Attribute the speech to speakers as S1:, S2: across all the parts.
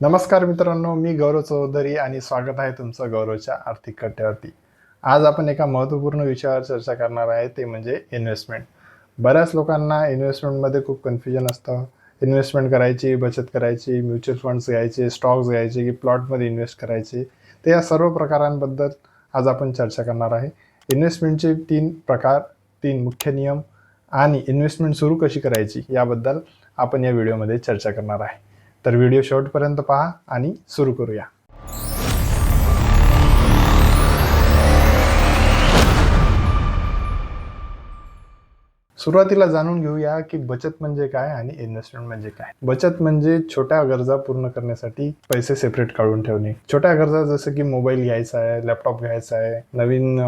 S1: नमस्कार मित्रांनो, मी गौरव चौधरी आणि स्वागत आहे तुमचं गौरवच्या आर्थिक कट्ट्यावरती. आज आपण एका महत्त्वपूर्ण विषयावर चर्चा करणार आहे, ते म्हणजे इन्व्हेस्टमेंट. बऱ्याच लोकांना इन्व्हेस्टमेंटमध्ये खूप कन्फ्युजन असतं. इन्व्हेस्टमेंट करायची, बचत करायची, म्युच्युअल फंड्स घ्यायचे, स्टॉक्स घ्यायचे की प्लॉटमध्ये इन्व्हेस्ट करायचे. तर या सर्व प्रकारांबद्दल आज आपण चर्चा करणार आहे. इन्व्हेस्टमेंटचे 3 प्रकार, 3 मुख्य नियम आणि इन्व्हेस्टमेंट सुरू कशी करायची याबद्दल आपण या व्हिडिओमध्ये चर्चा करणार आहे. तर व्हिडिओ शेवटपर्यंत पहा आणि सुरू करूया. सुरुवातीला जाणून घेऊया की बचत म्हणजे काय आणि इन्व्हेस्टमेंट म्हणजे काय. बचत म्हणजे छोट्या गरजा पूर्ण करण्यासाठी पैसे सेपरेट काढून ठेवणे. छोट्या गरजा जसं की मोबाईल घ्यायचा आहे, लॅपटॉप घ्यायचा आहे, नवीन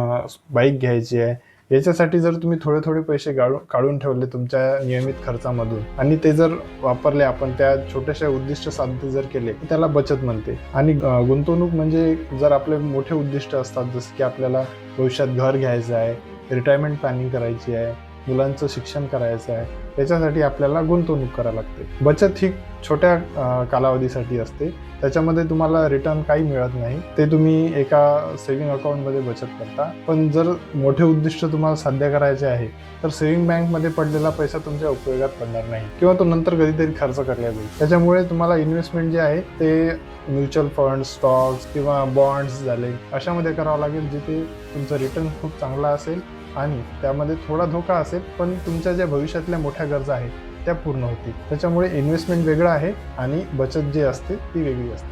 S1: बाईक घ्यायची आहे, याच्यासाठी जर तुम्ही थोडे थोडे पैसे काढून ठेवले तुमच्या नियमित खर्चामधून आणि ते जर वापरले, आपण त्या छोट्याशा उद्दिष्ट साध्य जर केले, त्याला बचत म्हणते. आणि गुंतवणूक म्हणजे जर आपले मोठे उद्दिष्ट असतात, जसं की आपल्याला भविष्यात घर घ्यायचं आहे, रिटायरमेंट प्लॅनिंग करायची आहे, मुलांचं शिक्षण करायचं आहे, त्याच्यासाठी आपल्याला गुंतवणूक करावी लागते. बचत ही छोट्या कालावधीसाठी असते, त्याच्यामध्ये तुम्हाला रिटर्न काही मिळत नाही, ते तुम्ही एका सेव्हिंग अकाउंटमध्ये बचत करता. पण जर मोठे उद्दिष्ट तुम्हाला साध्य करायचे आहे तर सेव्हिंग बँकमध्ये पडलेला पैसा तुमच्या उपयोगात पडणार नाही किंवा तो नंतर कधीतरी खर्च करला जाईल. त्याच्यामुळे तुम्हाला इन्व्हेस्टमेंट जे आहे ते म्युच्युअल फंड, स्टॉक्स किंवा बॉन्ड्स झाले, अशामध्ये करावं लागेल, जिथे तुमचं रिटर्न खूप चांगला असेल आणि त्यामध्ये थोडा धोका असेल, पण तुमच्या ज्या भविष्यातल्या मोठ्या गरजा आहेत त्या पूर्ण होतील. त्याच्यामुळे इन्व्हेस्टमेंट वेगळं आहे आणि बचत जी असते ती वेगळी असते.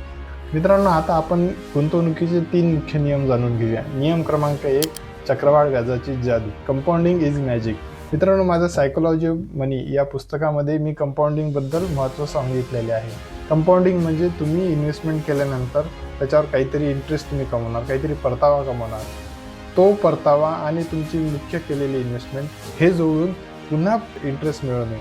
S1: मित्रांनो, आता आपण गुंतवणुकीचे 3 मुख्य नियम जाणून घेऊया. नियम क्रमांक 1, चक्रवाढ व्याजाची जादू. Compounding is magic. मित्रांनो, माझं सायकोलॉजी मनी या पुस्तकामध्ये मी कंपाऊंडिंगबद्दल महत्त्व सांगितलेले आहे. कंपाऊंडिंग म्हणजे तुम्ही इन्व्हेस्टमेंट केल्यानंतर त्याच्यावर काहीतरी इंटरेस्ट तुम्ही कमवणार, काहीतरी परतावा कमवणार. तो परतावा आणि तुमची मुख्य केलेली इन्व्हेस्टमेंट हे जोडून पुन्हा इंटरेस्ट मिळवणे.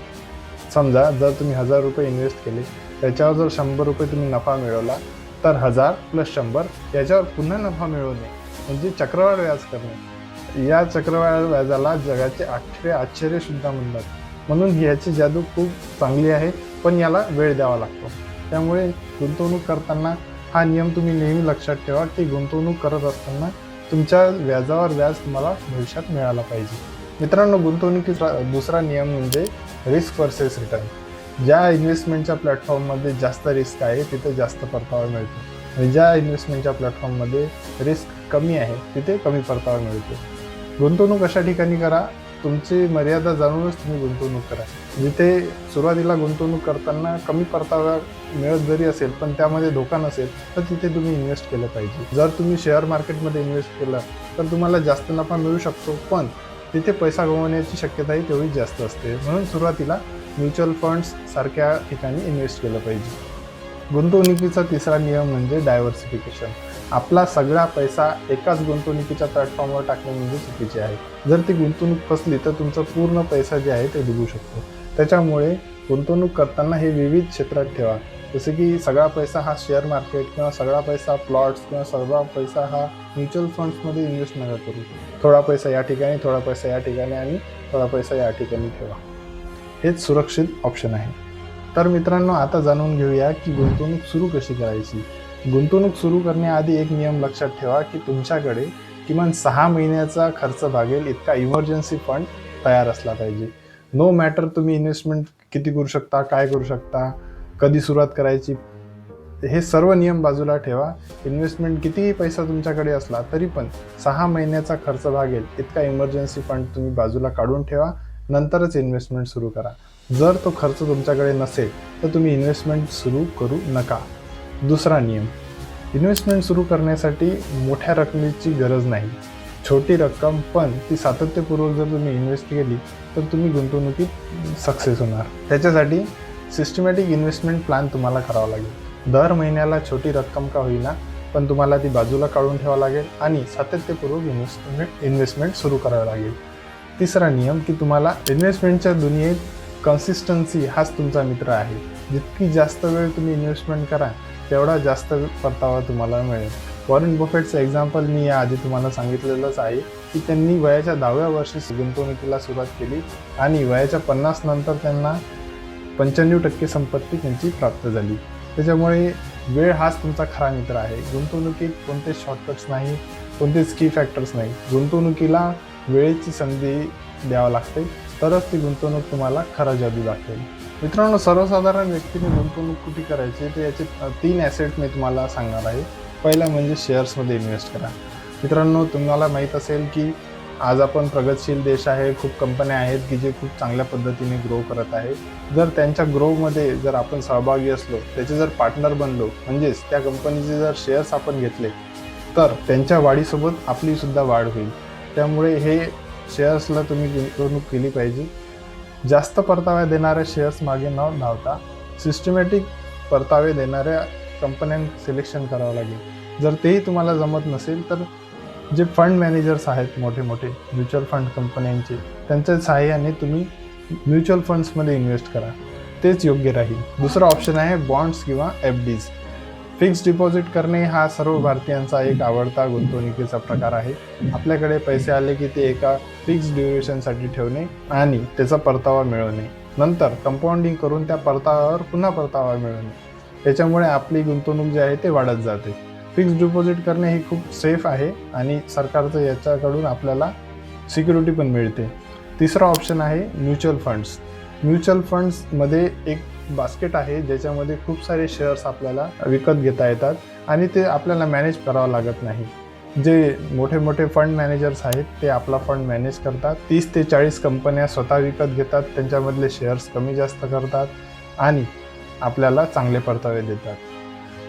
S1: समजा जर तुम्ही 1000 रुपये इन्व्हेस्ट केले, त्याच्यावर जर 100 रुपये तुम्ही नफा मिळवला, तर 1000 + 100 याच्यावर पुन्हा नफा मिळवणे म्हणजे चक्रवाढ व्याज करणे. या चक्रवाढ व्याजाला जगाचे 8वे आश्चर्यसुद्धा म्हणतात. म्हणून याची जादू खूप चांगली आहे, पण याला वेळ द्यावा लागतो. त्यामुळे गुंतवणूक करताना हा नियम तुम्ही नेहमी लक्षात ठेवा की गुंतवणूक करत असताना तुमच्या व्याजावर व्याज तुम्हाला भविष्यात मिळाला पाहिजे. मित्रांनो, गुंतवणुकीचा दुसरा नियम म्हणजे रिस्क वर्सेस रिटर्न. ज्या इन्व्हेस्टमेंटच्या प्लॅटफॉर्ममध्ये जास्त रिस्क आहे तिथे जास्त परतावा मिळतो आणि ज्या इन्व्हेस्टमेंटच्या प्लॅटफॉर्ममध्ये रिस्क कमी आहे तिथे कमी परतावा मिळतो. गुंतवणूक अशा ठिकाणी करा, तुमची मर्यादा जाणूनच तुम्ही गुंतवणूक करा. जिथे सुरुवातीला गुंतवणूक करताना कमी परतावा मिळत जरी असेल पण त्यामध्ये धोका नसेल, तर तिथे तुम्ही इन्व्हेस्ट केलं पाहिजे. जर तुम्ही शेअर मार्केटमध्ये इन्व्हेस्ट केलं तर तुम्हाला जास्त नफा मिळू शकतो, पण तिथे पैसा गमावण्याची शक्यताही तेवढीच जास्त असते. म्हणून सुरुवातीला म्युच्युअल फंड्स सारख्या ठिकाणी इन्व्हेस्ट केलं पाहिजे. गुंतवणुकीचा तिसरा नियम म्हणजे डायव्हर्सिफिकेशन. आपला सगळा पैसा एकाच गुंतवणुकीच्या प्लॅटफॉर्मवर टाकणे म्हणजे चुकीचे आहे. जर ती गुंतवणूक फसली तर तुमचा पूर्ण पैसा जे आहे ते डुबू शकतो. त्याच्यामुळे गुंतवणूक करताना हे विविध क्षेत्रात ठेवा. जसे की सगळा पैसा हा शेअर मार्केट किंवा सगळा पैसा प्लॉट्स किंवा सगळा पैसा हा म्युच्युअल फंड्समध्ये इन्व्हेस्ट नका करू. थोडा पैसा या ठिकाणी, थोडा पैसा या ठिकाणी आणि थोडा पैसा या ठिकाणी ठेवा. हेच सुरक्षित ऑप्शन आहे. तर मित्रांनो, आता जाणून घेऊया की गुंतवणूक सुरू कशी करायची. गुंतवणूक सुरू करण्याआधी एक नियम लक्षात ठेवा की तुमच्याकडे किमान 6 महिन्याचा खर्च भागेल इतका इमर्जन्सी फंड तयार असला पाहिजे. नो मॅटर तुम्ही इन्व्हेस्टमेंट किती करू शकता, काय करू शकता, कधी सुरुवात करायची, हे सर्व नियम बाजूला ठेवा. इन्व्हेस्टमेंट कितीही पैसा तुमच्याकडे असला तरी पण 6 महिन्याचा खर्च भागेल इतका इमर्जन्सी फंड तुम्ही बाजूला काढून ठेवा, नंतरच इन्व्हेस्टमेंट सुरू करा. जर तो खर्च तुमच्याकडे नसेल तर तुम्ही इन्व्हेस्टमेंट सुरू करू नका. दुसरा नियम, इन्व्हेस्टमेंट सुरू करण्यासाठी मोठ्या रकमेची गरज नाही. छोटी रक्कम पण ती सातत्यपूर्वक जर तुम्ही इन्व्हेस्ट केली तर तुम्ही गुंतवणुकीत सक्सेस होणार. त्याच्यासाठी सिस्टमॅटिक इन्व्हेस्टमेंट प्लॅन तुम्हाला करावा लागेल. दर महिन्याला छोटी रक्कम का होईना पण तुम्हाला ती बाजूला काढून ठेवावं लागेल आणि सातत्यपूर्वक इन्व्हेस्टमेंट सुरू करावं लागेल. तिसरा नियम की तुम्हाला इन्व्हेस्टमेंटच्या दुनियेत कन्सिस्टन्सी हाच तुमचा मित्र आहे. जितकी जास्त वेळ तुम्ही इन्व्हेस्टमेंट करा तेवढा जास्त परतावा तुम्हाला मिळेल. वॉरेन बफेटचं एक्झाम्पल मी याआधी तुम्हाला सांगितलेलंच आहे की त्यांनी वयाच्या 10व्या वर्षी गुंतवणुकीला सुरुवात केली आणि वयाच्या 50 नंतर त्यांना 95% संपत्ती त्यांची प्राप्त झाली. त्याच्यामुळे वेळ हाच तुमचा खरा मित्र आहे. गुंतवणुकीत कोणतेच शॉर्टकट्स नाही, कोणतेच की फॅक्टर्स नाही. गुंतवणुकीला वेळेची संधी द्यावी लागते, तरच ती गुंतवणूक तुम्हाला खरा जादू दाखवेल. मित्रांनो, सर्वसाधारण व्यक्तीने गुंतवणूक कुठे करायची तर याचे 3 ॲसेट मी तुम्हाला सांगणार आहे. पहिला म्हणजे शेअर्समध्ये इन्व्हेस्ट करा. मित्रांनो, तुम्हाला माहीत असेल की आज आपण प्रगतशील देश आहे, खूप कंपन्या आहेत की जे खूप चांगल्या पद्धतीने ग्रो करत आहे. जर त्यांच्या ग्रोमध्ये जर आपण सहभागी असलो, त्याचे जर पार्टनर बनलो, म्हणजेच त्या कंपनीचे जर शेअर्स आपण घेतले, तर त्यांच्या वाढीसोबत आपलीसुद्धा वाढ होईल. त्यामुळे हे शेअर्सला तुम्ही गुंतवणूक केली पाहिजे. जास्त परतावा देणाऱ्या शेअर्स मागे न धावता सिस्टमॅटिक परतावे देणाऱ्या कंपन्यांचं सिलेक्शन करावं लागेल. जर तेही तुम्हाला जमत नसेल तर जे फंड मॅनेजर्स आहेत मोठे मोठे म्युच्युअल फंड कंपन्यांचे, त्यांच्या सहाय्याने तुम्ही म्युच्युअल फंड्समध्ये इन्व्हेस्ट करा, तेच योग्य राहील. दुसरा ऑप्शन आहे बॉन्ड्स किंवा FDs. फिक्स्ड डिपॉझिट करणे हा सर्व भारतीयांचा एक आवडता गुंतवणुकीचा प्रकार आहे. आपल्याकडे पैसे आले की ते एका फिक्स्ड ड्युरेशनसाठी ठेवणे आणि त्याचा परतावा मिळवणे, नंतर कंपाऊंडिंग करून त्या परताव्यावर पुन्हा परतावा मिळवणे. त्याच्यामुळे आपली गुंतवणूक जी आहे ते वाढत जाते. फिक्स्ड डिपॉझिट करणे हे खूप सेफ आहे आणि सरकारचं याच्याकडून आपल्याला सिक्युरिटी पण मिळते. तिसरा ऑप्शन आहे म्युच्युअल फंड्स. म्युच्युअल फंड्समध्ये एक बास्केट आहे ज्याच्यामध्ये खूप सारे शेअर्स आपल्याला विकत घेता येतात आणि ते आपल्याला मॅनेज करावं लागत नाही. जे मोठे मोठे फंड मॅनेजर्स आहेत ते आपला फंड मॅनेज करतात. 30 ते 40 कंपन्या स्वतः विकत घेतात, त्यांच्यामधले शेअर्स कमी जास्त करतात आणि आपल्याला चांगले परतावे देतात.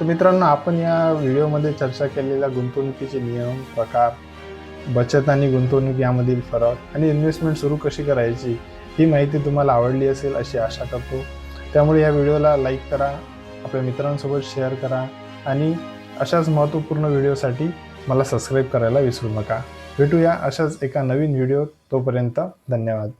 S1: तर मित्रांनो, आपण या व्हिडिओमध्ये चर्चा केलेल्या गुंतवणुकीचे नियम, प्रकार, बचत आणि गुंतवणूक यामधील फरक आणि इन्व्हेस्टमेंट सुरू कशी करायची, ही माहिती तुम्हाला आवडली असेल अशी आशा करतो. त्यामुळे या व्हिडिओला लाईक करा, आपल्या मित्रांसोबत शेअर करा आणि अशाच महत्त्वपूर्ण व्हिडिओसाठी मला सबस्क्राईब करायला विसरू नका. भेटूया अशाच एका नवीन व्हिडिओ. तोपर्यंत धन्यवाद.